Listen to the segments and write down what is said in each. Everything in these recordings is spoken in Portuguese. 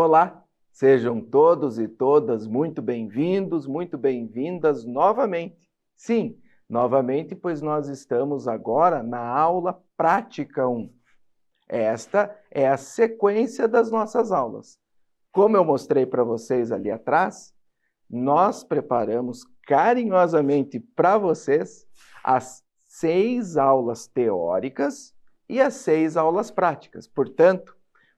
Olá, sejam todos e todas muito bem-vindos, muito bem-vindas novamente. Sim, novamente, pois nós estamos agora na aula prática 1. Esta é a sequência das nossas aulas. Como eu mostrei para vocês ali atrás, nós preparamos carinhosamente para vocês as 6 aulas teóricas e as 6 aulas práticas. Portanto,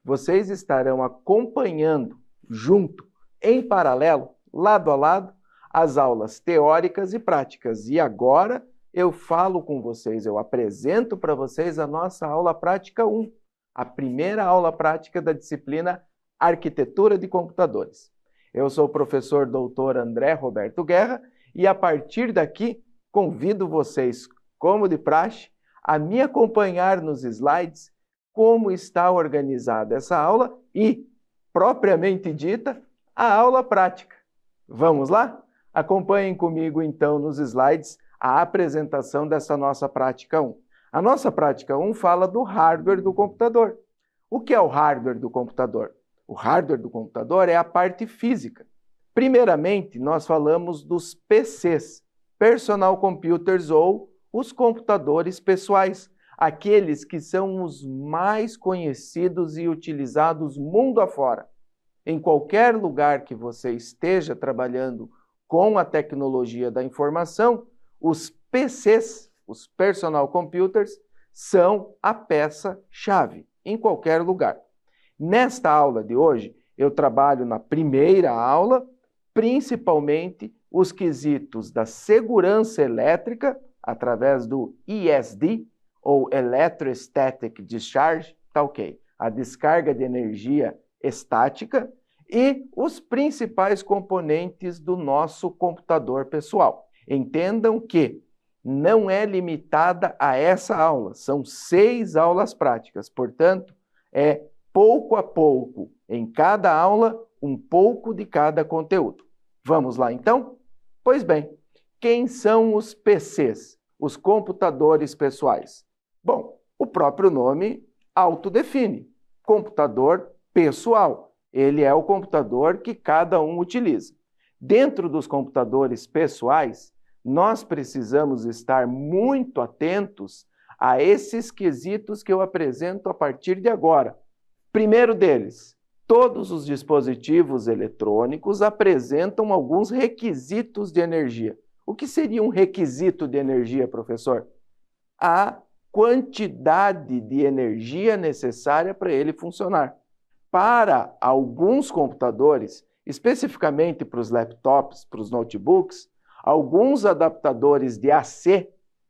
vocês estarão acompanhando junto, em paralelo, lado a lado, as aulas teóricas e práticas. E agora eu falo com vocês, eu apresento para vocês a nossa aula prática 1, a primeira aula prática da disciplina Arquitetura de Computadores. Eu sou o professor doutor André Roberto Guerra e a partir daqui convido vocês, como de praxe, a me acompanhar nos slides como está organizada essa aula e, propriamente dita, a aula prática. Vamos lá? Acompanhem comigo, então, nos slides a apresentação dessa nossa prática 1. A nossa prática 1 fala do hardware do computador. O que é o hardware do computador? O hardware do computador é a parte física. Primeiramente, nós falamos dos PCs, Personal Computers, ou os computadores pessoais, aqueles que são os mais conhecidos e utilizados mundo afora. Em qualquer lugar que você esteja trabalhando com a tecnologia da informação, os PCs, os Personal Computers, são a peça-chave em qualquer lugar. Nesta aula de hoje, eu trabalho na primeira aula, principalmente os quesitos da segurança elétrica, através do ESD, ou Electrostatic Discharge, tá ok, a descarga de energia estática, e os principais componentes do nosso computador pessoal. Entendam que não é limitada a essa aula, são 6 aulas práticas, portanto, é pouco a pouco, em cada aula, um pouco de cada conteúdo. Vamos lá, então? Pois bem, quem são os PCs, os computadores pessoais? Bom, o próprio nome autodefine, computador pessoal. Ele é o computador que cada um utiliza. Dentro dos computadores pessoais, nós precisamos estar muito atentos a esses quesitos que eu apresento a partir de agora. Primeiro deles, todos os dispositivos eletrônicos apresentam alguns requisitos de energia. O que seria um requisito de energia, professor? A quantidade de energia necessária para ele funcionar. Para alguns computadores, especificamente para os laptops, para os notebooks, alguns adaptadores de AC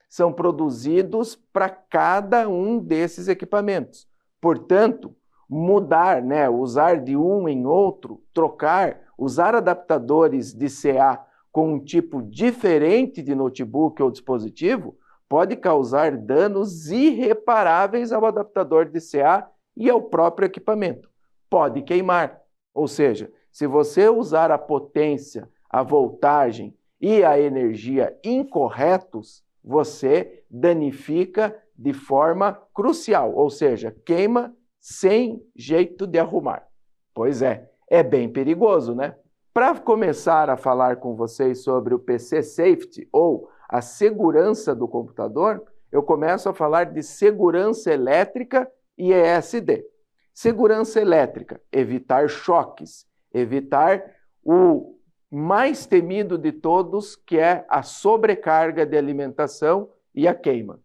são produzidos para cada um desses equipamentos. Portanto, mudar, usar de um em outro, trocar, usar adaptadores de CA com um tipo diferente de notebook ou dispositivo, pode causar danos irreparáveis ao adaptador de CA e ao próprio equipamento. Pode queimar, ou seja, se você usar a potência, a voltagem e a energia incorretos, você danifica de forma crucial, ou seja, queima sem jeito de arrumar. Pois é bem perigoso, né? Para começar a falar com vocês sobre o PC Safety, ou a segurança do computador, eu começo a falar de segurança elétrica e ESD. Segurança elétrica, evitar choques, evitar o mais temido de todos, que é a sobrecarga de alimentação e a queima.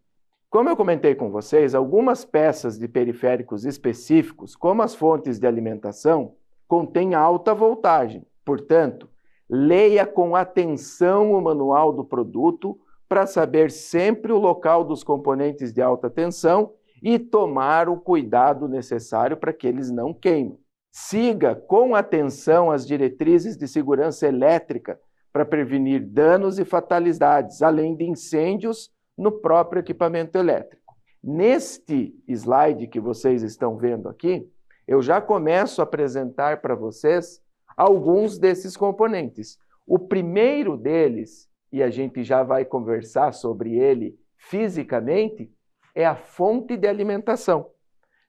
Como eu comentei com vocês, algumas peças de periféricos específicos, como as fontes de alimentação, contêm alta voltagem. Portanto, leia com atenção o manual do produto para saber sempre o local dos componentes de alta tensão e tomar o cuidado necessário para que eles não queimem. Siga com atenção as diretrizes de segurança elétrica para prevenir danos e fatalidades, além de incêndios no próprio equipamento elétrico. Neste slide que vocês estão vendo aqui, eu já começo a apresentar para vocês alguns desses componentes. O primeiro deles, e a gente já vai conversar sobre ele fisicamente, é a fonte de alimentação.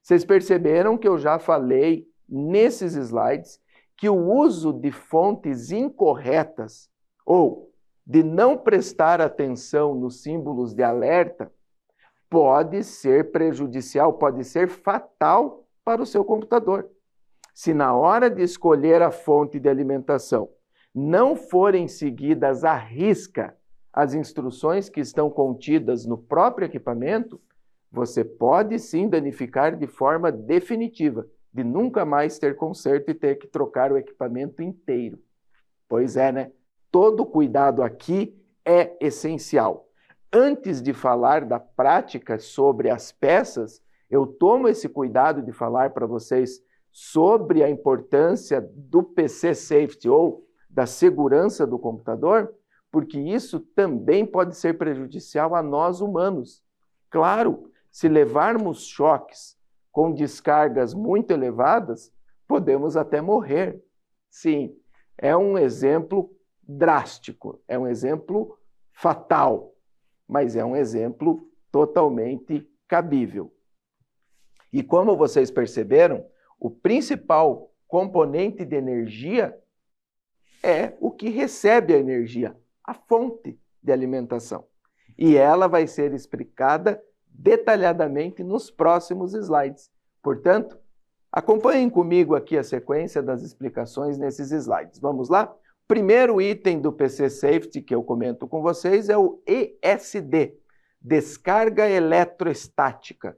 Vocês perceberam que eu já falei nesses slides que o uso de fontes incorretas ou de não prestar atenção nos símbolos de alerta pode ser prejudicial, pode ser fatal para o seu computador. Se na hora de escolher a fonte de alimentação não forem seguidas à risca as instruções que estão contidas no próprio equipamento, você pode sim danificar de forma definitiva, de nunca mais ter conserto e ter que trocar o equipamento inteiro. Pois é, né? Todo cuidado aqui é essencial. Antes de falar da prática sobre as peças, eu tomo esse cuidado de falar para vocês sobre a importância do PC Safety ou da segurança do computador, porque isso também pode ser prejudicial a nós humanos. Claro, se levarmos choques com descargas muito elevadas, podemos até morrer. Sim, é um exemplo drástico, é um exemplo fatal, mas é um exemplo totalmente cabível. E como vocês perceberam, o principal componente de energia é o que recebe a energia, a fonte de alimentação. E ela vai ser explicada detalhadamente nos próximos slides. Portanto, acompanhem comigo aqui a sequência das explicações nesses slides. Vamos lá? O primeiro item do PC Safety que eu comento com vocês é o ESD, descarga eletrostática.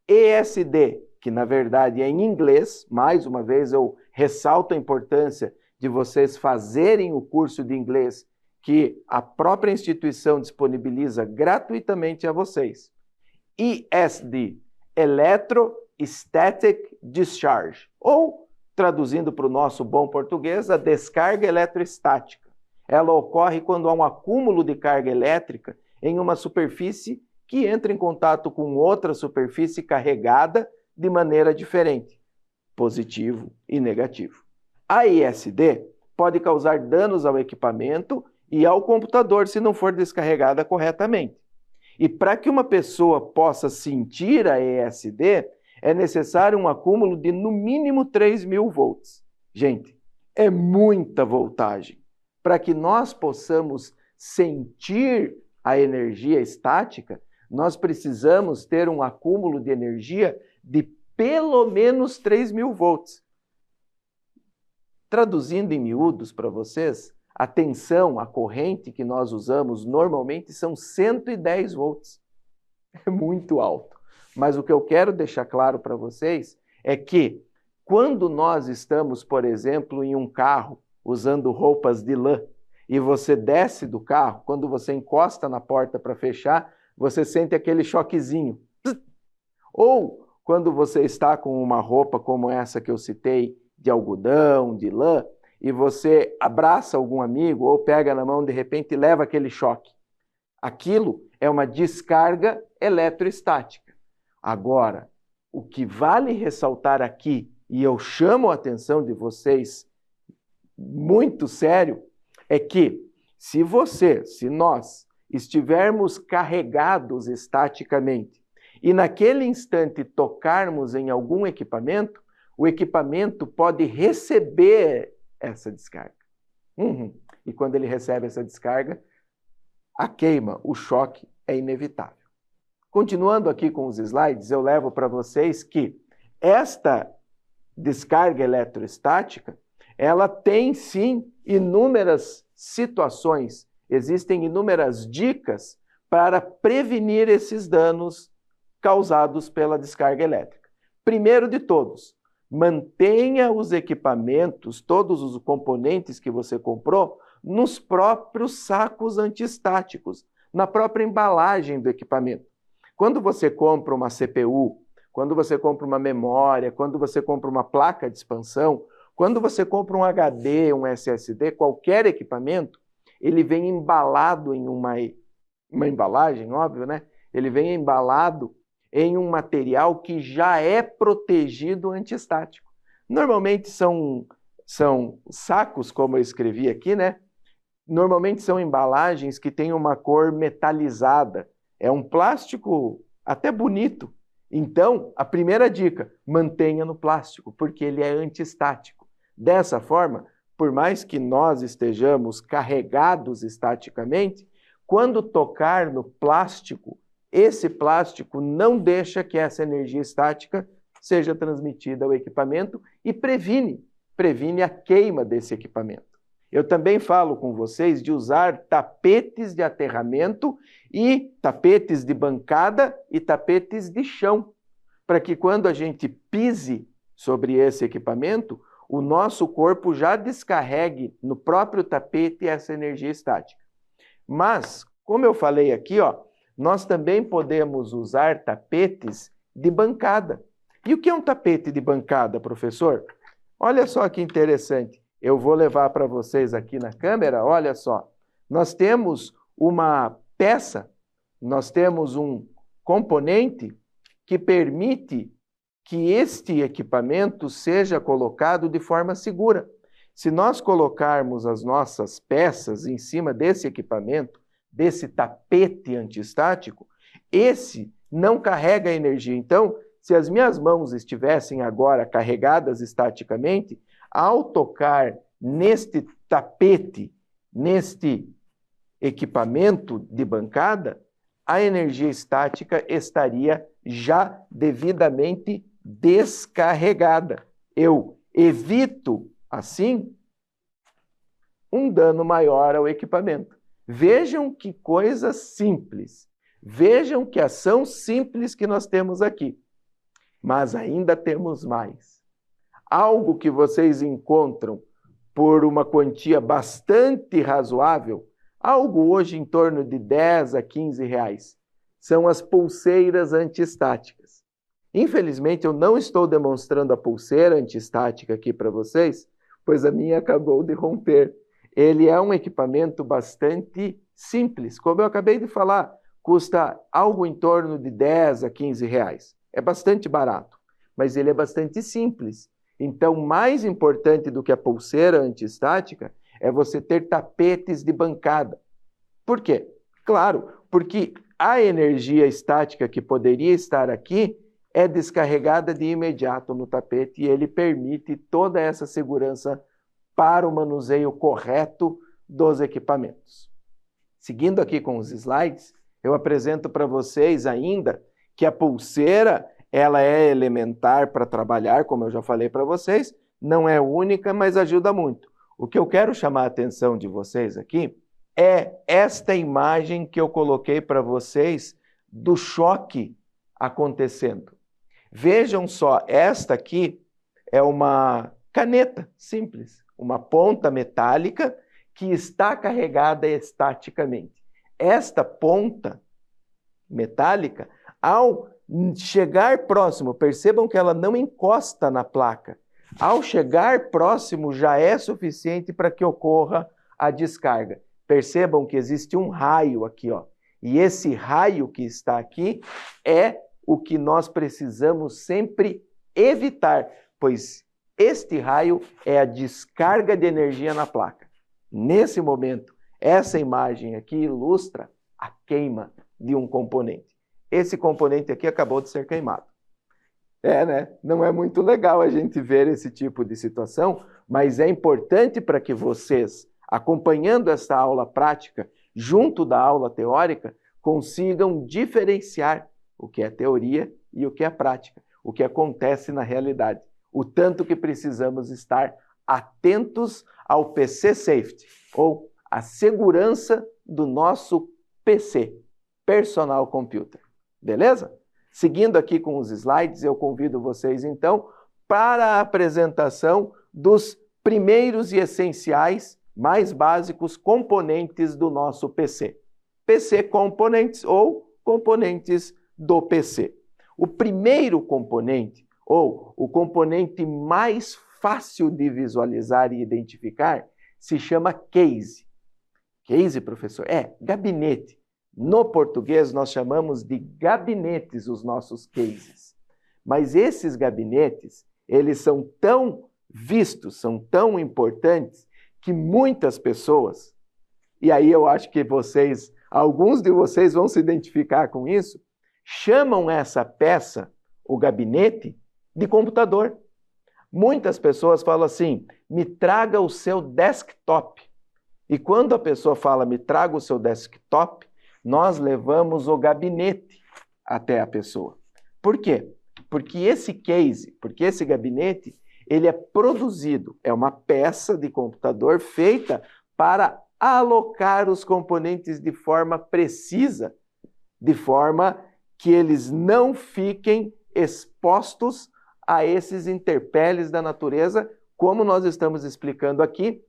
ESD, que na verdade é em inglês, mais uma vez eu ressalto a importância de vocês fazerem o curso de inglês que a própria instituição disponibiliza gratuitamente a vocês. ESD, Electrostatic Discharge, ou, traduzindo para o nosso bom português, a descarga eletrostática. Ela ocorre quando há um acúmulo de carga elétrica em uma superfície que entra em contato com outra superfície carregada de maneira diferente, positivo e negativo. A ESD pode causar danos ao equipamento e ao computador se não for descarregada corretamente. E para que uma pessoa possa sentir a ESD, é necessário um acúmulo de no mínimo 3.000 volts. Gente, é muita voltagem. Para que nós possamos sentir a energia estática, nós precisamos ter um acúmulo de energia de pelo menos 3.000 volts. Traduzindo em miúdos para vocês, a tensão, a corrente que nós usamos normalmente são 110 volts. É muito alto. Mas o que eu quero deixar claro para vocês é que quando nós estamos, por exemplo, em um carro usando roupas de lã e você desce do carro, quando você encosta na porta para fechar, você sente aquele choquezinho. Ou quando você está com uma roupa como essa que eu citei, de algodão, de lã, e você abraça algum amigo ou pega na mão de repente e leva aquele choque. Aquilo é uma descarga eletrostática. Agora, o que vale ressaltar aqui, e eu chamo a atenção de vocês muito sério, é que se nós estivermos carregados estaticamente e naquele instante tocarmos em algum equipamento, o equipamento pode receber essa descarga. E quando ele recebe essa descarga, a queima, o choque é inevitável. Continuando aqui com os slides, eu levo para vocês que esta descarga eletrostática, ela tem sim inúmeras situações, existem inúmeras dicas para prevenir esses danos causados pela descarga elétrica. Primeiro de todos, mantenha os equipamentos, todos os componentes que você comprou, nos próprios sacos antiestáticos, na própria embalagem do equipamento. Quando você compra uma CPU, quando você compra uma memória, quando você compra uma placa de expansão, quando você compra um HD, um SSD, qualquer equipamento, ele vem embalado em uma embalagem, óbvio, né? Ele vem embalado em um material que já é protegido antiestático. Normalmente são sacos, como eu escrevi aqui, né? Normalmente são embalagens que têm uma cor metalizada. É um plástico até bonito. Então, a primeira dica, mantenha no plástico, porque ele é antiestático. Dessa forma, por mais que nós estejamos carregados estaticamente, quando tocar no plástico, esse plástico não deixa que essa energia estática seja transmitida ao equipamento e previne a queima desse equipamento. Eu também falo com vocês de usar tapetes de aterramento e tapetes de bancada e tapetes de chão, para que quando a gente pise sobre esse equipamento, o nosso corpo já descarregue no próprio tapete essa energia estática. Mas, como eu falei aqui, nós também podemos usar tapetes de bancada. E o que é um tapete de bancada, professor? Olha só que interessante. Eu vou levar para vocês aqui na câmera, olha só. Nós temos uma peça, nós temos um componente que permite que este equipamento seja colocado de forma segura. Se nós colocarmos as nossas peças em cima desse equipamento, desse tapete antiestático, esse não carrega energia. Então, se as minhas mãos estivessem agora carregadas estaticamente, ao tocar neste tapete, neste equipamento de bancada, a energia estática estaria já devidamente descarregada. Eu evito, assim, um dano maior ao equipamento. Vejam que coisa simples. Vejam que ação simples que nós temos aqui. Mas ainda temos mais. Algo que vocês encontram por uma quantia bastante razoável, algo hoje em torno de 10 a 15 reais, são as pulseiras antiestáticas. Infelizmente, eu não estou demonstrando a pulseira antiestática aqui para vocês, pois a minha acabou de romper. Ele é um equipamento bastante simples. Como eu acabei de falar, custa algo em torno de 10 a 15 reais. É bastante barato, mas ele é bastante simples. Então, mais importante do que a pulseira antiestática é você ter tapetes de bancada. Por quê? Claro, porque a energia estática que poderia estar aqui é descarregada de imediato no tapete e ele permite toda essa segurança para o manuseio correto dos equipamentos. Seguindo aqui com os slides, eu apresento para vocês ainda que a pulseira ela é elementar para trabalhar, como eu já falei para vocês, não é única, mas ajuda muito. O que eu quero chamar a atenção de vocês aqui é esta imagem que eu coloquei para vocês do choque acontecendo. Vejam só, esta aqui é uma caneta simples, uma ponta metálica que está carregada estaticamente. Esta ponta metálica, ao chegar próximo, percebam que ela não encosta na placa. Ao chegar próximo já é suficiente para que ocorra a descarga. Percebam que existe um raio aqui, e esse raio que está aqui é o que nós precisamos sempre evitar, pois este raio é a descarga de energia na placa. Nesse momento, essa imagem aqui ilustra a queima de um componente. Esse componente aqui acabou de ser queimado. Não é muito legal a gente ver esse tipo de situação, mas é importante para que vocês, acompanhando essa aula prática, junto da aula teórica, consigam diferenciar o que é teoria e o que é prática, o que acontece na realidade. O tanto que precisamos estar atentos ao PC Safety, ou a segurança do nosso PC, Personal Computer. Beleza? Seguindo aqui com os slides, eu convido vocês, então, para a apresentação dos primeiros e essenciais, mais básicos componentes do nosso PC. PC Components ou componentes do PC. O primeiro componente, ou o componente mais fácil de visualizar e identificar, se chama case. Case, professor? Gabinete. No português, nós chamamos de gabinetes os nossos cases. Mas esses gabinetes, eles são tão vistos, são tão importantes, que muitas pessoas, e aí eu acho que alguns de vocês vão se identificar com isso, chamam essa peça o gabinete de computador. Muitas pessoas falam assim, me traga o seu desktop. E quando a pessoa fala, me traga o seu desktop, nós levamos o gabinete até a pessoa. Por quê? Porque esse case, porque esse gabinete, ele é produzido, é uma peça de computador feita para alocar os componentes de forma precisa, de forma que eles não fiquem expostos a esses interpeles da natureza, como nós estamos explicando aqui,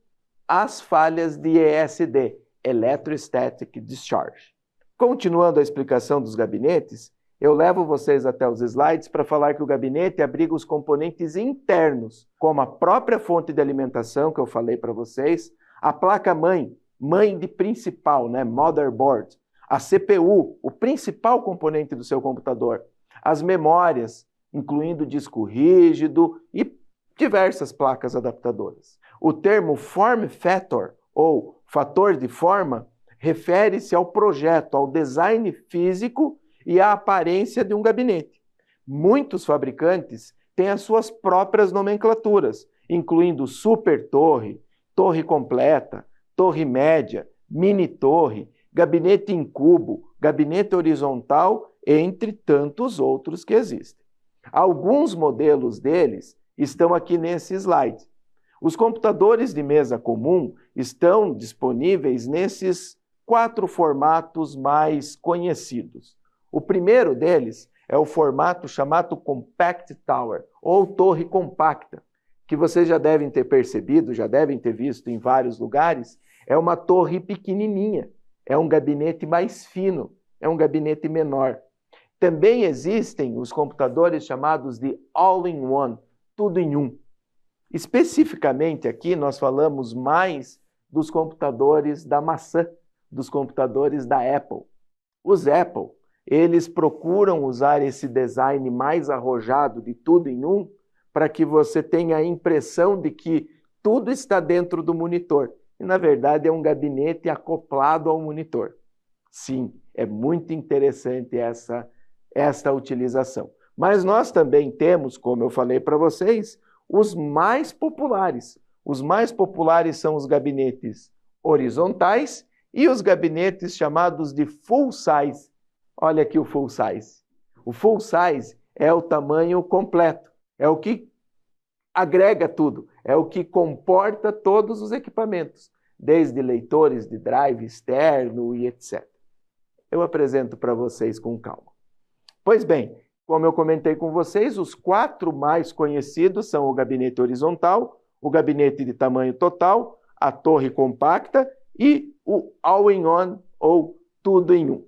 as falhas de ESD, Electrostatic Discharge. Continuando a explicação dos gabinetes, eu levo vocês até os slides para falar que o gabinete abriga os componentes internos, como a própria fonte de alimentação que eu falei para vocês, a placa-mãe, mãe de principal, né, motherboard, a CPU, o principal componente do seu computador, as memórias, incluindo disco rígido e diversas placas adaptadoras. O termo form factor, ou fator de forma, refere-se ao projeto, ao design físico e à aparência de um gabinete. Muitos fabricantes têm as suas próprias nomenclaturas, incluindo super torre, torre completa, torre média, mini torre, gabinete em cubo, gabinete horizontal, entre tantos outros que existem. Alguns modelos deles estão aqui nesse slide. Os computadores de mesa comum estão disponíveis nesses 4 formatos mais conhecidos. O primeiro deles é o formato chamado Compact Tower, ou torre compacta, que vocês já devem ter percebido, já devem ter visto em vários lugares. É uma torre pequenininha, é um gabinete mais fino, é um gabinete menor. Também existem os computadores chamados de all-in-one, tudo em um. Especificamente aqui nós falamos mais dos computadores da maçã, dos computadores da Apple. Os Apple, eles procuram usar esse design mais arrojado de tudo em um para que você tenha a impressão de que tudo está dentro do monitor. E, na verdade, é um gabinete acoplado ao monitor. Sim, é muito interessante esta utilização. Mas nós também temos, como eu falei para vocês, os mais populares. Os mais populares são os gabinetes horizontais e os gabinetes chamados de full size. Olha aqui o full size. O full size é o tamanho completo, é o que agrega tudo, é o que comporta todos os equipamentos, desde leitores de drive externo e etc. Eu apresento para vocês com calma. Pois bem, como eu comentei com vocês, os 4 mais conhecidos são o gabinete horizontal, o gabinete de tamanho total, a torre compacta e o all-in-one, ou tudo em um.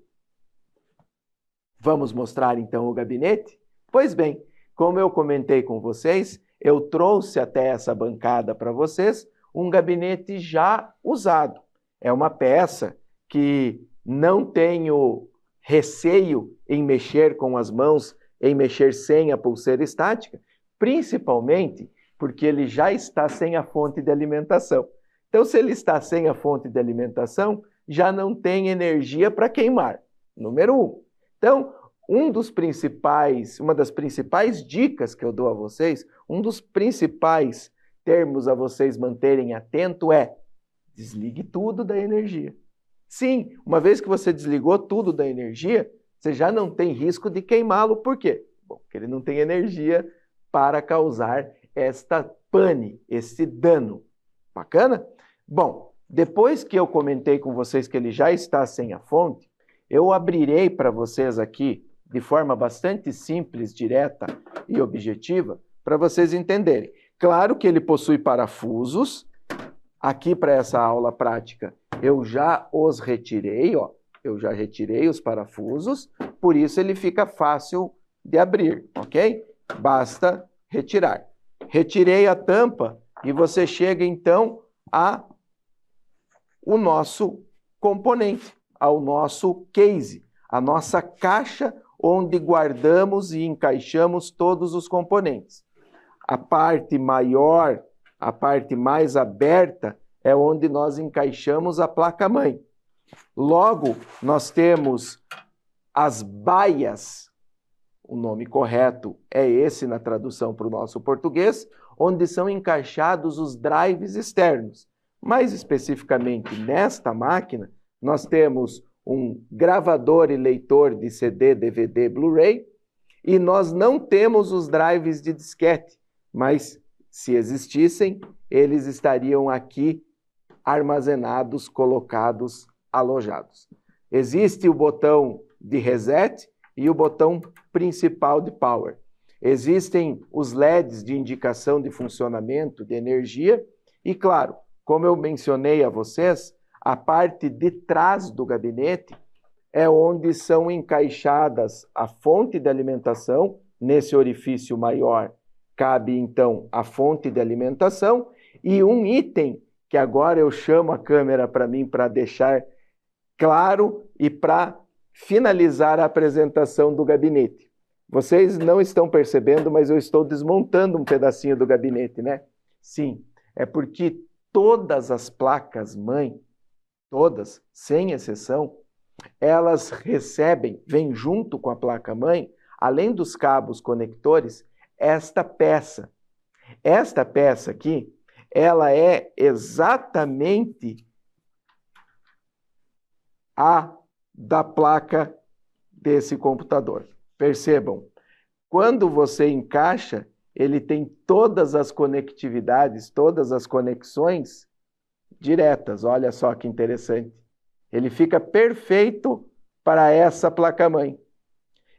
Vamos mostrar então o gabinete? Pois bem, como eu comentei com vocês, eu trouxe até essa bancada para vocês um gabinete já usado. É uma peça que não tenho receio em mexer com as mãos, em mexer sem a pulseira estática, principalmente porque ele já está sem a fonte de alimentação. Então, se ele está sem a fonte de alimentação, já não tem energia para queimar. Número 1. Então, uma das principais dicas que eu dou a vocês, um dos principais termos a vocês manterem atento é: desligue tudo da energia. Sim, uma vez que você desligou tudo da energia, você já não tem risco de queimá-lo. Por quê? Bom, porque ele não tem energia para causar esta pane, esse dano. Bacana? Bom, depois que eu comentei com vocês que ele já está sem a fonte, eu abrirei para vocês aqui, de forma bastante simples, direta e objetiva, para vocês entenderem. Claro que ele possui parafusos. Aqui para essa aula prática eu já os retirei, ó. Eu já retirei os parafusos, por isso ele fica fácil de abrir, ok? Basta retirar. Retirei a tampa e você chega então ao nosso componente, ao nosso case, a nossa caixa onde guardamos e encaixamos todos os componentes. A parte maior, a parte mais aberta, é onde nós encaixamos a placa-mãe. Logo, nós temos as baias, o nome correto é esse na tradução para o nosso português, onde são encaixados os drives externos. Mais especificamente nesta máquina, nós temos um gravador e leitor de CD, DVD, Blu-ray, e nós não temos os drives de disquete, mas se existissem, eles estariam aqui armazenados, colocados, alojados. Existe o botão de reset e o botão principal de power. Existem os LEDs de indicação de funcionamento, de energia, e claro, como eu mencionei a vocês, a parte de trás do gabinete é onde são encaixadas a fonte de alimentação. Nesse orifício maior cabe então a fonte de alimentação e um item que agora eu chamo a câmera para mim para deixar claro e para finalizar a apresentação do gabinete. Vocês não estão percebendo, mas eu estou desmontando um pedacinho do gabinete, né? Sim, é porque todas as placas-mãe, todas, sem exceção, elas recebem, vem junto com a placa-mãe, além dos cabos conectores, esta peça. Esta peça aqui, ela é exatamente a da placa desse computador. Percebam, quando você encaixa, ele tem todas as conectividades, todas as conexões diretas. Olha só que interessante. Ele fica perfeito para essa placa-mãe.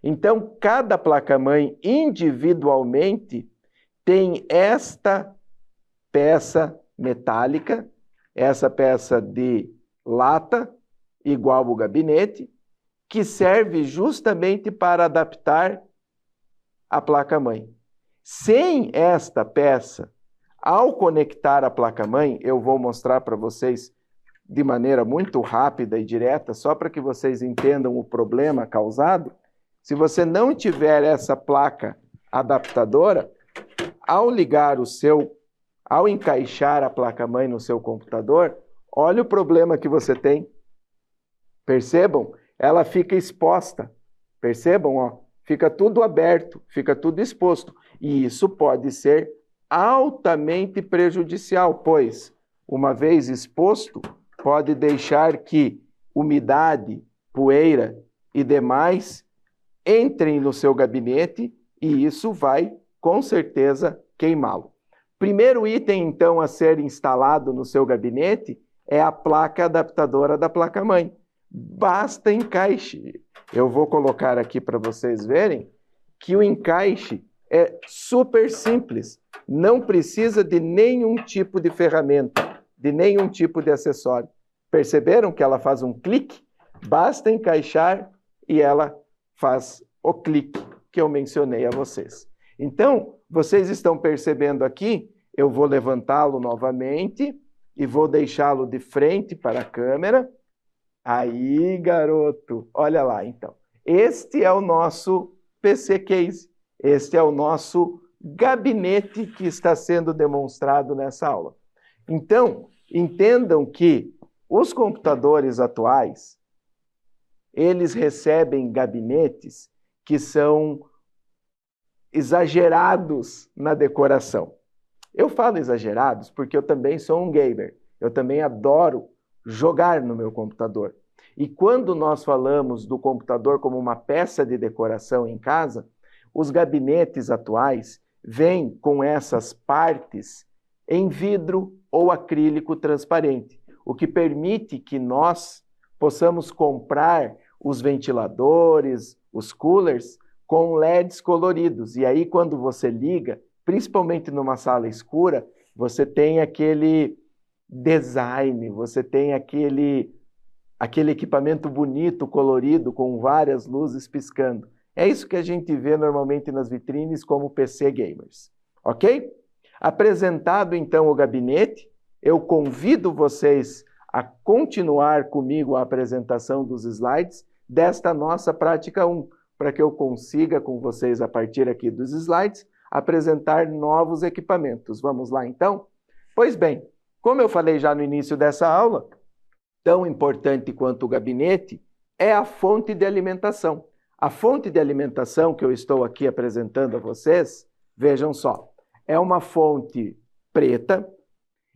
Então, cada placa-mãe individualmente tem esta peça metálica, essa peça de lata, igual ao gabinete, que serve justamente para adaptar a placa-mãe. Sem esta peça, ao conectar a placa-mãe, eu vou mostrar para vocês de maneira muito rápida e direta, só para que vocês entendam o problema causado. Se você não tiver essa placa adaptadora, ao encaixar a placa-mãe no seu computador, olha o problema que você tem. Percebam? Ela fica exposta. Percebam? Ó, fica tudo aberto, fica tudo exposto. E isso pode ser altamente prejudicial, pois, uma vez exposto, pode deixar que umidade, poeira e demais entrem no seu gabinete e isso vai, com certeza, queimá-lo. Primeiro item, então, a ser instalado no seu gabinete é a placa adaptadora da placa-mãe. Basta encaixe. Eu vou colocar aqui para vocês verem que o encaixe é super simples. Não precisa de nenhum tipo de ferramenta, de nenhum tipo de acessório. Perceberam que ela faz um clique? Basta encaixar e ela faz o clique que eu mencionei a vocês. Então, vocês estão percebendo aqui, eu vou levantá-lo novamente e vou deixá-lo de frente para a câmera. Aí, garoto, olha lá, então. Este é o nosso PC Case. Este é o nosso gabinete que está sendo demonstrado nessa aula. Então, entendam que os computadores atuais, eles recebem gabinetes que são exagerados na decoração. Eu falo exagerados porque eu também sou um gamer. Eu também adoro jogar no meu computador. E quando nós falamos do computador como uma peça de decoração em casa, os gabinetes atuais vêm com essas partes em vidro ou acrílico transparente, o que permite que nós possamos comprar os ventiladores, os coolers, com LEDs coloridos. E aí, quando você liga, principalmente numa sala escura, você tem aquele design, você tem aquele equipamento bonito, colorido, com várias luzes piscando. É isso que a gente vê normalmente nas vitrines como PC gamers, ok? Apresentado então o gabinete, eu convido vocês a continuar comigo a apresentação dos slides desta nossa prática 1, para que eu consiga com vocês, a partir aqui dos slides, apresentar novos equipamentos. Vamos lá então? Pois bem, como eu falei já no início dessa aula, tão importante quanto o gabinete é a fonte de alimentação. A fonte de alimentação que eu estou aqui apresentando a vocês, vejam só, é uma fonte preta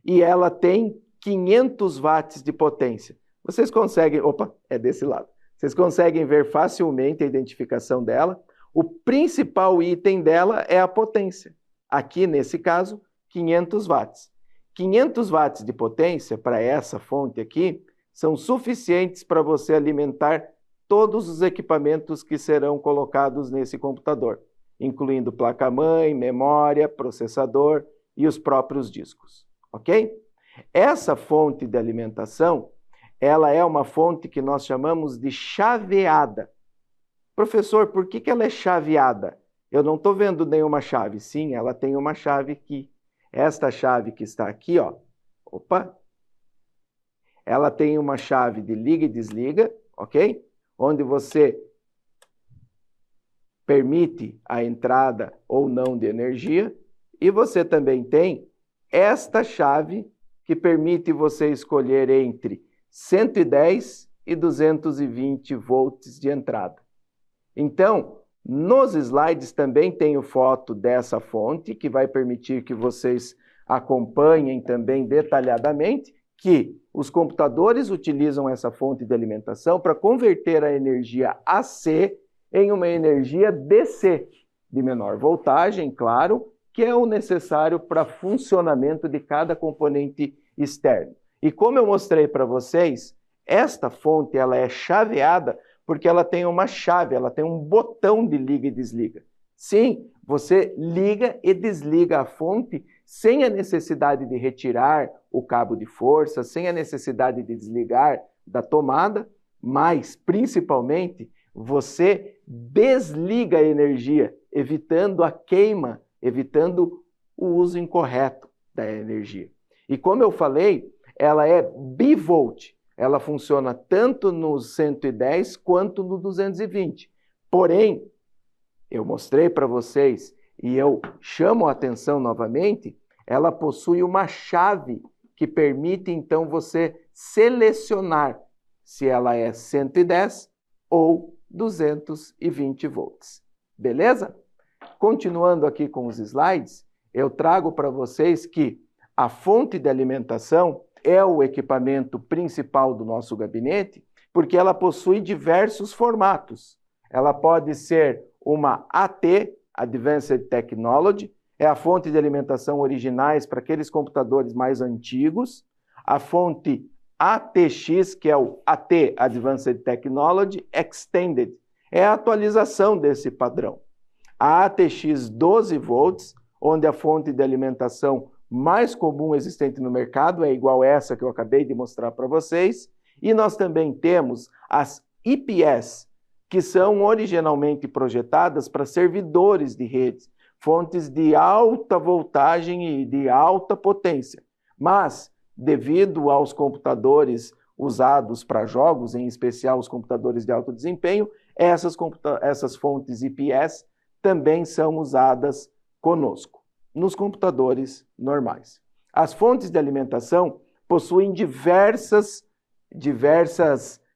e ela tem 500 watts de potência. Vocês conseguem, é desse lado. Vocês conseguem ver facilmente a identificação dela. O principal item dela é a potência. Aqui, nesse caso, 500 watts. 500 watts de potência para essa fonte aqui são suficientes para você alimentar todos os equipamentos que serão colocados nesse computador, incluindo placa-mãe, memória, processador e os próprios discos, ok? Essa fonte de alimentação, ela é uma fonte que nós chamamos de chaveada. Professor, por que ela é chaveada? Eu não estou vendo nenhuma chave. Sim, ela tem uma chave aqui. Esta chave que está aqui, ó, ela tem uma chave de liga e desliga, ok? Onde você permite a entrada ou não de energia, e você também tem esta chave que permite você escolher entre 110 e 220 volts de entrada. Então, nos slides também tenho foto dessa fonte, que vai permitir que vocês acompanhem também detalhadamente que os computadores utilizam essa fonte de alimentação para converter a energia AC em uma energia DC, de menor voltagem, claro, que é o necessário para funcionamento de cada componente externo. E como eu mostrei para vocês, esta fonte ela é chaveada porque ela tem uma chave, ela tem um botão de liga e desliga. Sim, você liga e desliga a fonte sem a necessidade de retirar o cabo de força, sem a necessidade de desligar da tomada, mas, principalmente, você desliga a energia, evitando a queima, evitando o uso incorreto da energia. E como eu falei, ela é bivolt. Ela funciona tanto no 110 quanto no 220. Porém, eu mostrei para vocês e eu chamo a atenção novamente, ela possui uma chave que permite então você selecionar se ela é 110 ou 220 volts. Beleza? Continuando aqui com os slides, eu trago para vocês que a fonte de alimentação é o equipamento principal do nosso gabinete, porque ela possui diversos formatos. Ela pode ser uma AT, Advanced Technology, é a fonte de alimentação originais para aqueles computadores mais antigos. A fonte ATX, que é o AT, Advanced Technology Extended, é a atualização desse padrão. A ATX 12 volts, onde a fonte de alimentação mais comum existente no mercado é igual essa que eu acabei de mostrar para vocês. E nós também temos as IPS, que são originalmente projetadas para servidores de redes, fontes de alta voltagem e de alta potência. Mas, devido aos computadores usados para jogos, em especial os computadores de alto desempenho, essas fontes IPS também são usadas conosco, nos computadores normais. As fontes de alimentação possuem diversas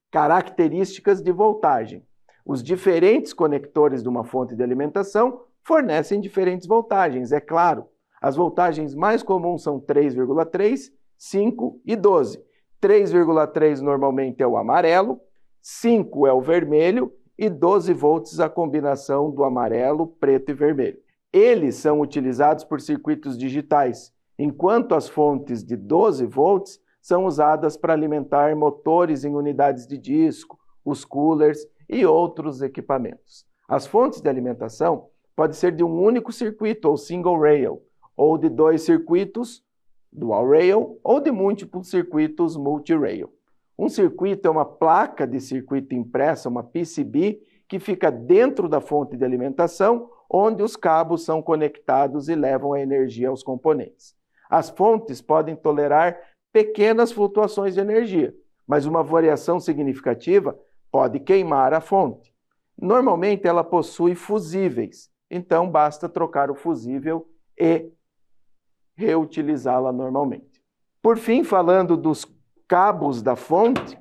características de voltagem. Os diferentes conectores de uma fonte de alimentação fornecem diferentes voltagens, é claro. As voltagens mais comuns são 3,3, 5 e 12. 3,3 normalmente é o amarelo, 5 é o vermelho e 12 volts a combinação do amarelo, preto e vermelho. Eles são utilizados por circuitos digitais, enquanto as fontes de 12 volts são usadas para alimentar motores em unidades de disco, os coolers e outros equipamentos. As fontes de alimentação podem ser de um único circuito, ou single rail, ou de 2 circuitos, dual rail, ou de múltiplos circuitos, multi-rail. Um circuito é uma placa de circuito impressa, uma PCB, que fica dentro da fonte de alimentação, onde os cabos são conectados e levam a energia aos componentes. As fontes podem tolerar pequenas flutuações de energia, mas uma variação significativa pode queimar a fonte. Normalmente ela possui fusíveis, então basta trocar o fusível e reutilizá-la normalmente. Por fim, falando dos cabos da fonte,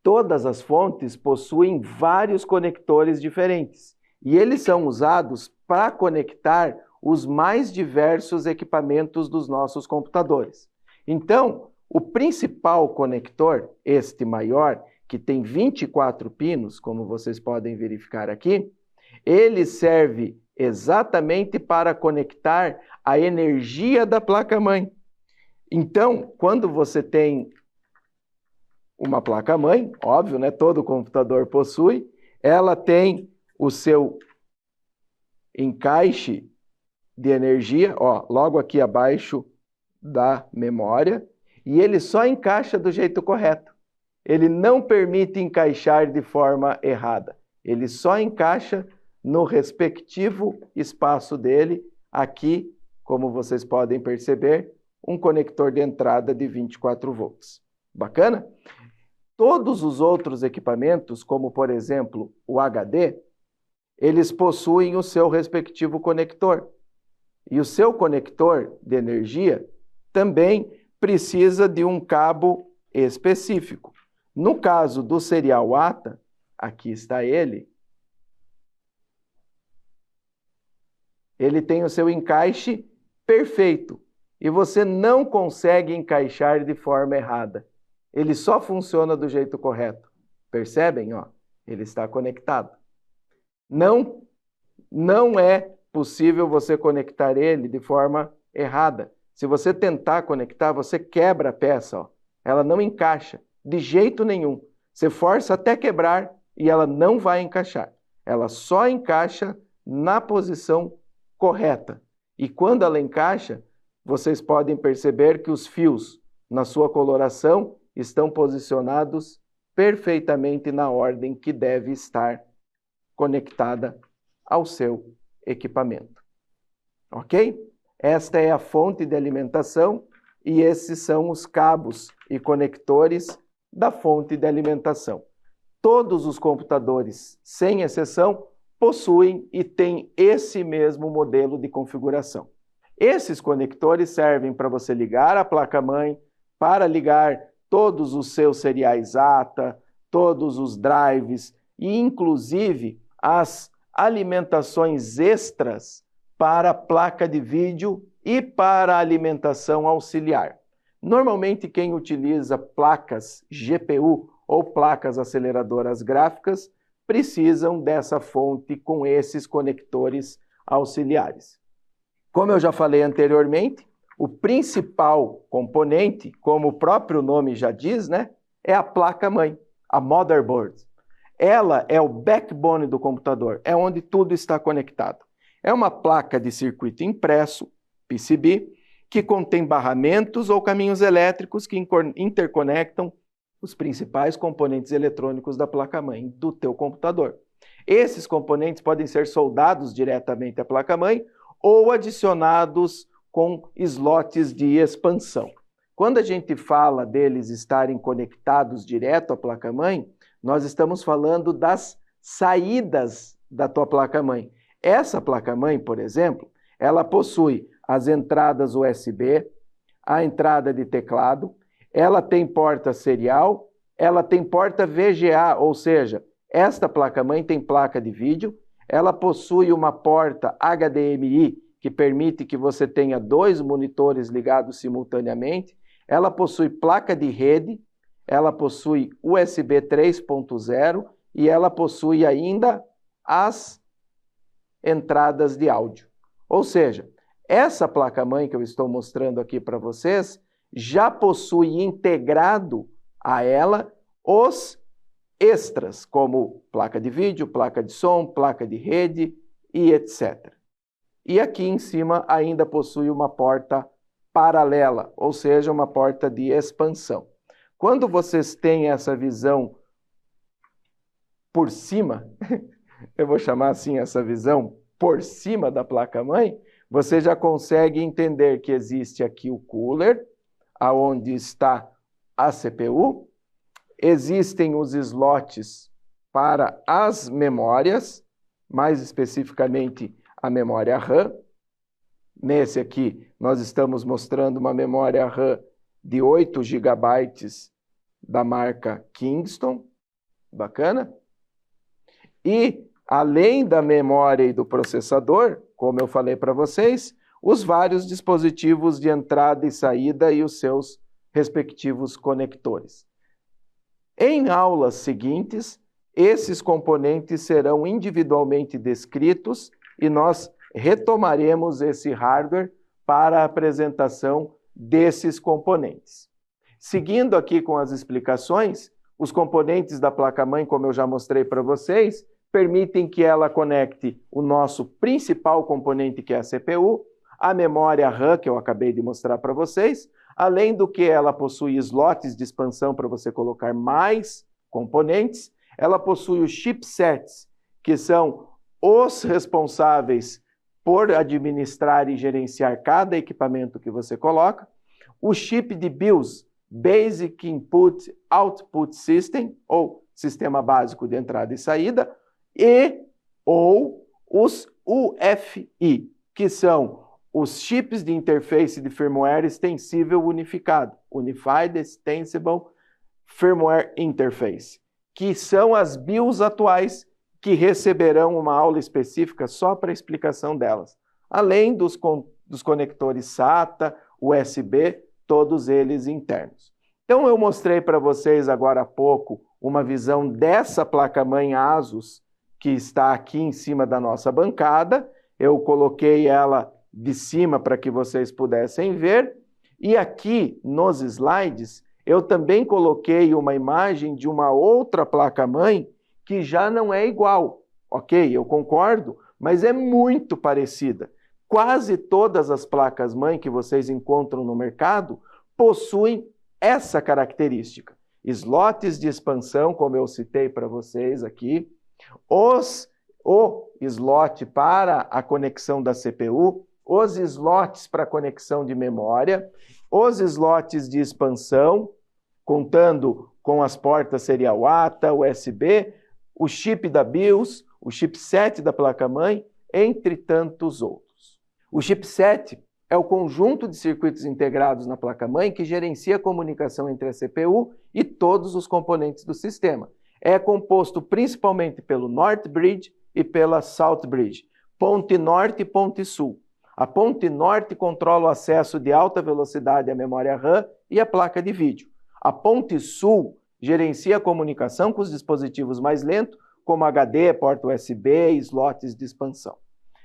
Todas as fontes possuem vários conectores diferentes e eles são usados para conectar os mais diversos equipamentos dos nossos computadores. Então, o principal conector, este maior, que tem 24 pinos, como vocês podem verificar aqui, ele serve exatamente para conectar a energia da placa-mãe. Então, quando você tem uma placa-mãe, óbvio, né? Todo computador possui, ela tem o seu encaixe de energia, ó, logo aqui abaixo da memória, e ele só encaixa do jeito correto. Ele não permite encaixar de forma errada. Ele só encaixa no respectivo espaço dele. Aqui, como vocês podem perceber, um conector de entrada de 24 volts. Bacana? Todos os outros equipamentos, como por exemplo o HD, eles possuem o seu respectivo conector. E o seu conector de energia também precisa de um cabo específico. No caso do serial ATA, aqui está ele, ele tem o seu encaixe perfeito e você não consegue encaixar de forma errada. Ele só funciona do jeito correto. Percebem? Ó, ele está conectado. Não é possível você conectar ele de forma errada. Se você tentar conectar, você quebra a peça. Ó. Ela não encaixa de jeito nenhum. Você força até quebrar e ela não vai encaixar. Ela só encaixa na posição correta. E quando ela encaixa, vocês podem perceber que os fios na sua coloração estão posicionados perfeitamente na ordem que deve estar conectada ao seu equipamento. Ok? Esta é a fonte de alimentação e esses são os cabos e conectores da fonte de alimentação. Todos os computadores, sem exceção, possuem e têm esse mesmo modelo de configuração. Esses conectores servem para você ligar a placa-mãe, para ligar todos os seus seriais ATA, todos os drives e, inclusive, as alimentações extras para a placa de vídeo e para a alimentação auxiliar. Normalmente, quem utiliza placas GPU ou placas aceleradoras gráficas precisam dessa fonte com esses conectores auxiliares. Como eu já falei anteriormente, o principal componente, como o próprio nome já diz, né, é a placa-mãe, a motherboard. Ela é o backbone do computador, é onde tudo está conectado. É uma placa de circuito impresso, PCB, que contém barramentos ou caminhos elétricos que interconectam os principais componentes eletrônicos da placa-mãe do teu computador. Esses componentes podem ser soldados diretamente à placa-mãe ou adicionados com slots de expansão. Quando a gente fala deles estarem conectados direto à placa-mãe, nós estamos falando das saídas da tua placa-mãe. Essa placa-mãe, por exemplo, ela possui as entradas USB, a entrada de teclado, ela tem porta serial, ela tem porta VGA, ou seja, esta placa-mãe tem placa de vídeo, ela possui uma porta HDMI, que permite que você tenha 2 monitores ligados simultaneamente, ela possui placa de rede, ela possui USB 3.0 e ela possui ainda as entradas de áudio. Ou seja, essa placa-mãe que eu estou mostrando aqui para vocês já possui integrado a ela os extras, como placa de vídeo, placa de som, placa de rede e etc. E aqui em cima ainda possui uma porta paralela, ou seja, uma porta de expansão. Quando vocês têm essa visão por cima, eu vou chamar assim essa visão por cima da placa-mãe, você já consegue entender que existe aqui o cooler, aonde está a CPU, existem os slots para as memórias, mais especificamente a memória RAM. Nesse aqui, nós estamos mostrando uma memória RAM de 8 GB da marca Kingston. Bacana? E, além da memória e do processador, como eu falei para vocês, os vários dispositivos de entrada e saída e os seus respectivos conectores. Em aulas seguintes, esses componentes serão individualmente descritos e nós retomaremos esse hardware para a apresentação desses componentes. Seguindo aqui com as explicações, os componentes da placa-mãe, como eu já mostrei para vocês, permitem que ela conecte o nosso principal componente, que é a CPU, a memória RAM, que eu acabei de mostrar para vocês, além do que ela possui slots de expansão para você colocar mais componentes, ela possui os chipsets, que são os responsáveis por administrar e gerenciar cada equipamento que você coloca, o chip de BIOS, Basic Input Output System, ou Sistema Básico de Entrada e Saída, ou os UFI, que são os chips de interface de firmware extensível unificado, Unified Extensible Firmware Interface, que são as BIOS atuais que receberão uma aula específica só para a explicação delas, além dos conectores SATA, USB, todos eles internos. Então eu mostrei para vocês agora há pouco uma visão dessa placa-mãe ASUS, que está aqui em cima da nossa bancada. Eu coloquei ela de cima para que vocês pudessem ver. E aqui nos slides, eu também coloquei uma imagem de uma outra placa-mãe que já não é igual. Ok, eu concordo, mas é muito parecida. Quase todas as placas-mãe que vocês encontram no mercado possuem essa característica. Slots de expansão, como eu citei para vocês aqui, o slot para a conexão da CPU, os slots para conexão de memória, os slots de expansão, contando com as portas serial ATA, USB, o chip da BIOS, o chipset da placa-mãe, entre tantos outros. O chipset é o conjunto de circuitos integrados na placa-mãe que gerencia a comunicação entre a CPU e todos os componentes do sistema. É composto principalmente pelo North Bridge e pela South Bridge, ponte norte e ponte sul. A ponte norte controla o acesso de alta velocidade à memória RAM e à placa de vídeo. A ponte sul gerencia a comunicação com os dispositivos mais lentos, como HD, porta USB e slots de expansão.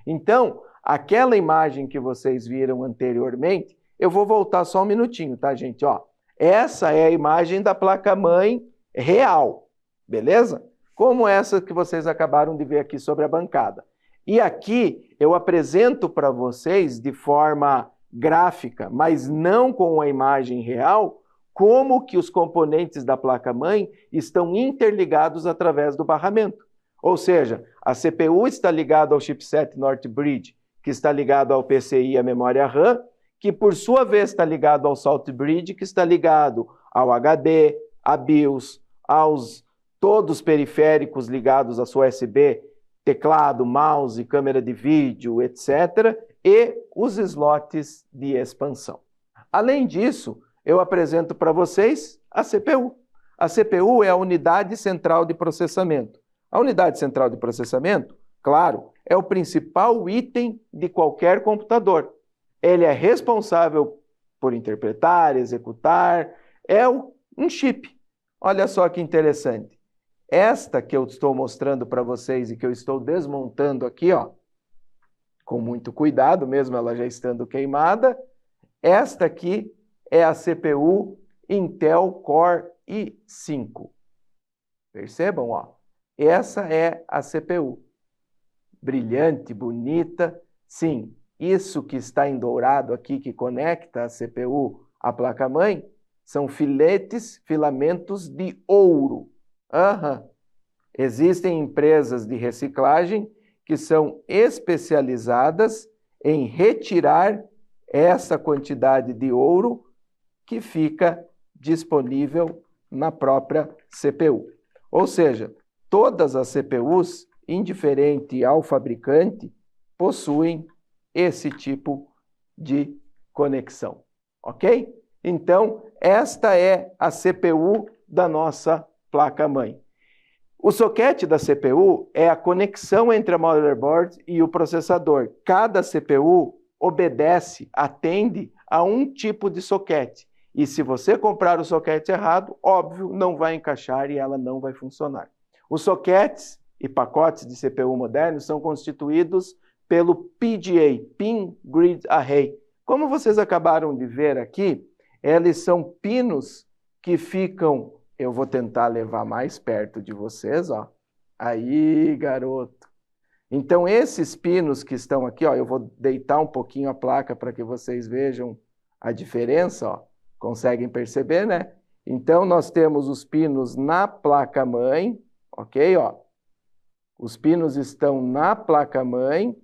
Então, aquela imagem que vocês viram anteriormente, eu vou voltar só um minutinho, tá, gente? Ó, essa é a imagem da placa-mãe real, beleza? Como essa que vocês acabaram de ver aqui sobre a bancada. E aqui eu apresento para vocês de forma gráfica, mas não com a imagem real, como que os componentes da placa-mãe estão interligados através do barramento. Ou seja, a CPU está ligada ao chipset North Bridge, que está ligado ao PCI e à memória RAM, que por sua vez está ligado ao South Bridge, que está ligado ao HD, a BIOS, aos todos os periféricos ligados à sua USB, teclado, mouse, câmera de vídeo, etc., e os slots de expansão. Além disso, eu apresento para vocês a CPU. A CPU é a unidade central de processamento. A unidade central de processamento, claro, é o principal item de qualquer computador. Ele é responsável por interpretar, executar, é um chip. Olha só que interessante. Esta que eu estou mostrando para vocês e que eu estou desmontando aqui, ó, com muito cuidado, mesmo ela já estando queimada, esta aqui é a CPU Intel Core i5. Percebam, ó. Essa é a CPU. Brilhante, bonita. Sim, isso que está em dourado aqui, que conecta a CPU à placa-mãe, são filamentos de ouro. Existem empresas de reciclagem que são especializadas em retirar essa quantidade de ouro que fica disponível na própria CPU. Ou seja, todas as CPUs, indiferente ao fabricante, possuem esse tipo de conexão, ok? Então, esta é a CPU da nossa placa-mãe. O socket da CPU é a conexão entre a motherboard e o processador. Cada CPU obedece, atende a um tipo de socket. E se você comprar o socket errado, óbvio, não vai encaixar e ela não vai funcionar. Os sockets e pacotes de CPU modernos são constituídos pelo PGA, Pin Grid Array. Como vocês acabaram de ver aqui, eles são pinos que ficam... Eu vou tentar levar mais perto de vocês, ó. Aí, garoto. Então, esses pinos que estão aqui, ó, eu vou deitar um pouquinho a placa para que vocês vejam a diferença, ó. Conseguem perceber, né? Então, nós temos os pinos na placa-mãe, ok? Ó. Os pinos estão na placa-mãe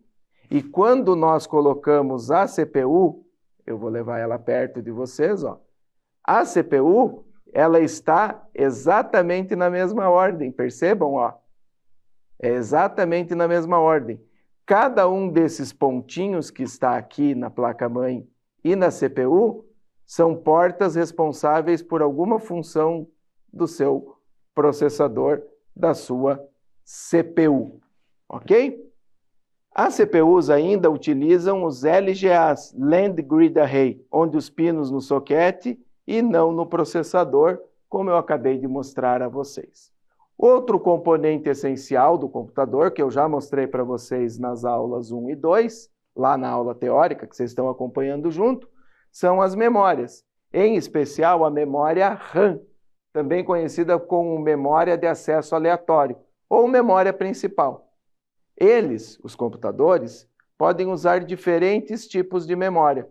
e quando nós colocamos a CPU, eu vou levar ela perto de vocês, ó. A CPU, ela está exatamente na mesma ordem, percebam, ó. É exatamente na mesma ordem. Cada um desses pontinhos que está aqui na placa-mãe e na CPU são portas responsáveis por alguma função do seu processador, da sua CPU, ok? As CPUs ainda utilizam os LGAs, Land Grid Array, onde os pinos no socket e não no processador, como eu acabei de mostrar a vocês. Outro componente essencial do computador, que eu já mostrei para vocês nas aulas 1 e 2, lá na aula teórica, que vocês estão acompanhando junto, são as memórias, em especial a memória RAM, também conhecida como memória de acesso aleatório, ou memória principal. Eles, os computadores, podem usar diferentes tipos de memória,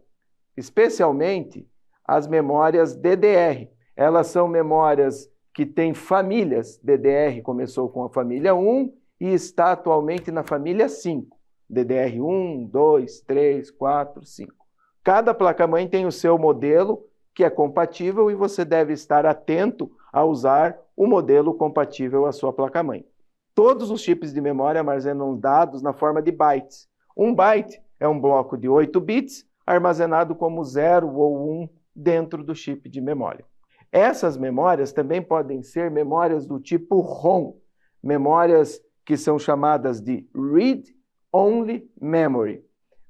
especialmente as memórias DDR. Elas são memórias que têm famílias. DDR começou com a família 1 e está atualmente na família 5. DDR 1, 2, 3, 4, 5. Cada placa-mãe tem o seu modelo que é compatível e você deve estar atento a usar o modelo compatível à sua placa-mãe. Todos os chips de memória armazenam dados na forma de bytes. Um byte é um bloco de 8 bits armazenado como 0 ou 1 dentro do chip de memória. Essas memórias também podem ser memórias do tipo ROM, memórias que são chamadas de Read-Only Memory.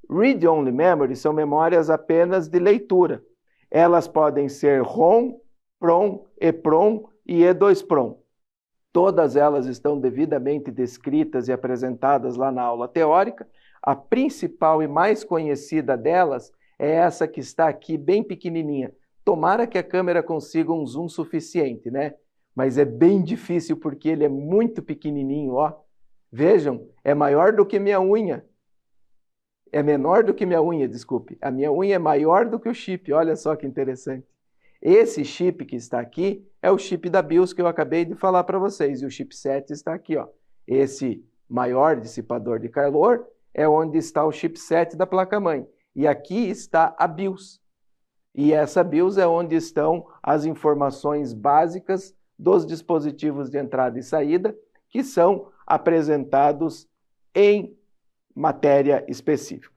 Read-Only Memory são memórias apenas de leitura. Elas podem ser ROM, PROM, EPROM e E2PROM. Todas elas estão devidamente descritas e apresentadas lá na aula teórica. A principal e mais conhecida delas é essa que está aqui bem pequenininha. Tomara que a câmera consiga um zoom suficiente, né? Mas é bem difícil porque ele é muito pequenininho, ó. Vejam, é maior do que minha unha. É menor do que minha unha, desculpe. A minha unha é maior do que o chip, olha só que interessante. Esse chip que está aqui é o chip da BIOS que eu acabei de falar para vocês. E o chipset está aqui, ó. Esse maior dissipador de calor é onde está o chipset da placa-mãe. E aqui está a BIOS. E essa BIOS é onde estão as informações básicas dos dispositivos de entrada e saída que são apresentados em matéria específica.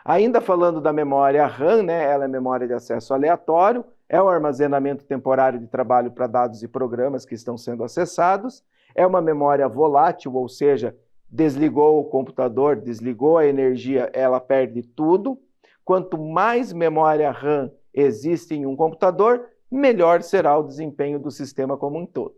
Ainda falando da memória RAM, né, ela é memória de acesso aleatório, é o armazenamento temporário de trabalho para dados e programas que estão sendo acessados, é uma memória volátil, ou seja, desligou o computador, desligou a energia, ela perde tudo. Quanto mais memória RAM existe em um computador, melhor será o desempenho do sistema como um todo.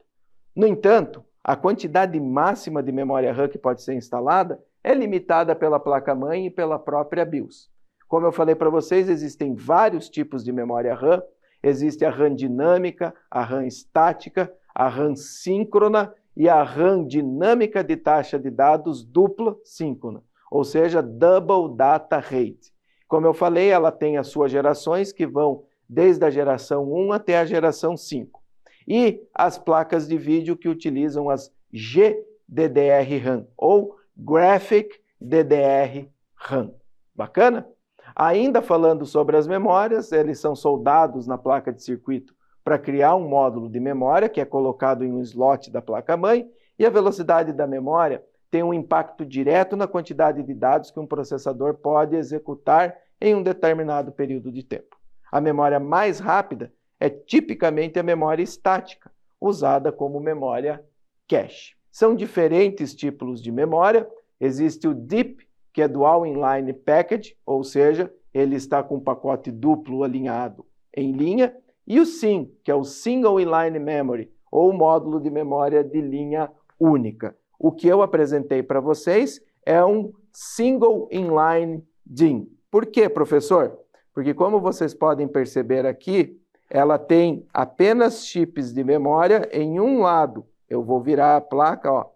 No entanto, a quantidade máxima de memória RAM que pode ser instalada é limitada pela placa-mãe e pela própria BIOS. Como eu falei para vocês, existem vários tipos de memória RAM. Existe a RAM dinâmica, a RAM estática, a RAM síncrona e a RAM dinâmica de taxa de dados dupla síncrona, ou seja, Double Data Rate. Como eu falei, ela tem as suas gerações que vão desde a geração 1 até a geração 5. E as placas de vídeo que utilizam as GDDR-RAM, ou Graphic DDR-RAM. Bacana? Ainda falando sobre as memórias, eles são soldados na placa de circuito para criar um módulo de memória que é colocado em um slot da placa-mãe, e a velocidade da memória tem um impacto direto na quantidade de dados que um processador pode executar em um determinado período de tempo. A memória mais rápida é tipicamente a memória estática, usada como memória cache. São diferentes tipos de memória. Existe o DIP, que é Dual Inline Package, ou seja, ele está com um pacote duplo alinhado em linha, e o SIM, que é o Single Inline Memory, ou módulo de memória de linha única. O que eu apresentei para vocês é um Single Inline DIMM. Por quê, professor? Porque como vocês podem perceber aqui, ela tem apenas chips de memória em um lado. Eu vou virar a placa, ó.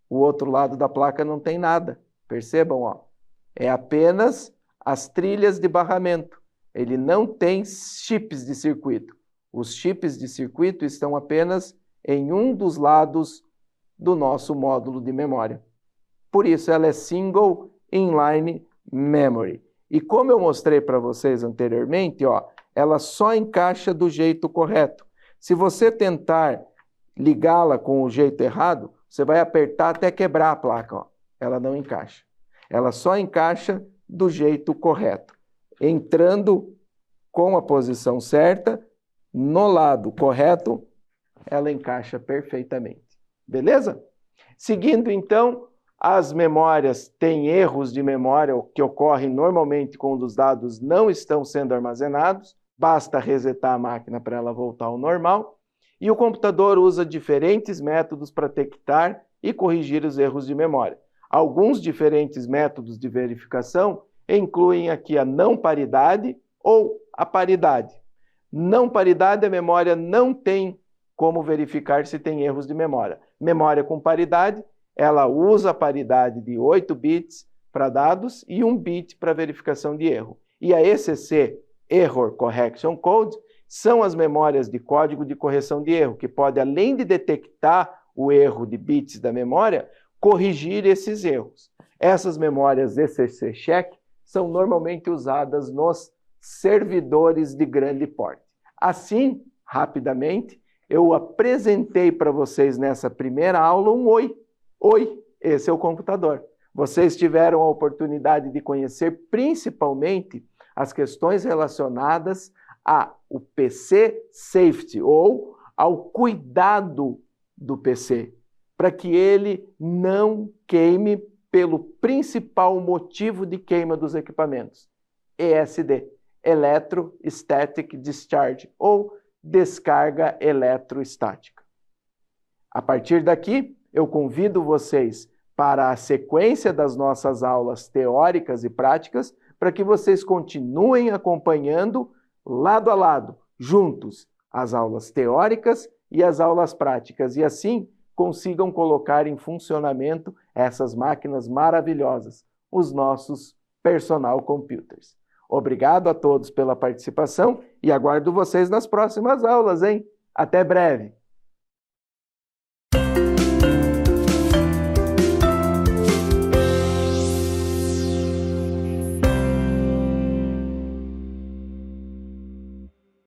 O outro lado da placa não tem nada. Percebam, ó. É apenas as trilhas de barramento. Ele não tem chips de circuito. Os chips de circuito estão apenas em um dos lados do nosso módulo de memória. Por isso, ela é Single Inline Memory. E como eu mostrei para vocês anteriormente, ó, ela só encaixa do jeito correto. Se você tentar ligá-la com o jeito errado, você vai apertar até quebrar a placa, ó. Ela não encaixa. Ela só encaixa do jeito correto. Entrando com a posição certa, no lado correto, ela encaixa perfeitamente. Beleza? Seguindo, então, as memórias têm erros de memória que ocorrem normalmente quando os dados não estão sendo armazenados. Basta resetar a máquina para ela voltar ao normal. E o computador usa diferentes métodos para detectar e corrigir os erros de memória. Alguns diferentes métodos de verificação incluem aqui a não paridade ou a paridade. Não paridade, a memória não tem como verificar se tem erros de memória. Memória com paridade, ela usa a paridade de 8 bits para dados e 1 bit para verificação de erro. E a ECC, Error Correction Code, são as memórias de código de correção de erro, que pode, além de detectar o erro de bits da memória, corrigir esses erros. Essas memórias ECC Check são normalmente usadas nos servidores de grande porte. Assim, rapidamente, eu apresentei para vocês nessa primeira aula um Oi. Oi, esse é o computador. Vocês tiveram a oportunidade de conhecer principalmente as questões relacionadas ao PC Safety ou ao cuidado do PC, para que ele não queime pelo principal motivo de queima dos equipamentos, ESD, Electrostatic Discharge, ou descarga eletrostática. A partir daqui, eu convido vocês para a sequência das nossas aulas teóricas e práticas, para que vocês continuem acompanhando lado a lado, juntos, as aulas teóricas e as aulas práticas, e assim consigam colocar em funcionamento essas máquinas maravilhosas, os nossos personal computers. Obrigado a todos pela participação e aguardo vocês nas próximas aulas, hein? Até breve!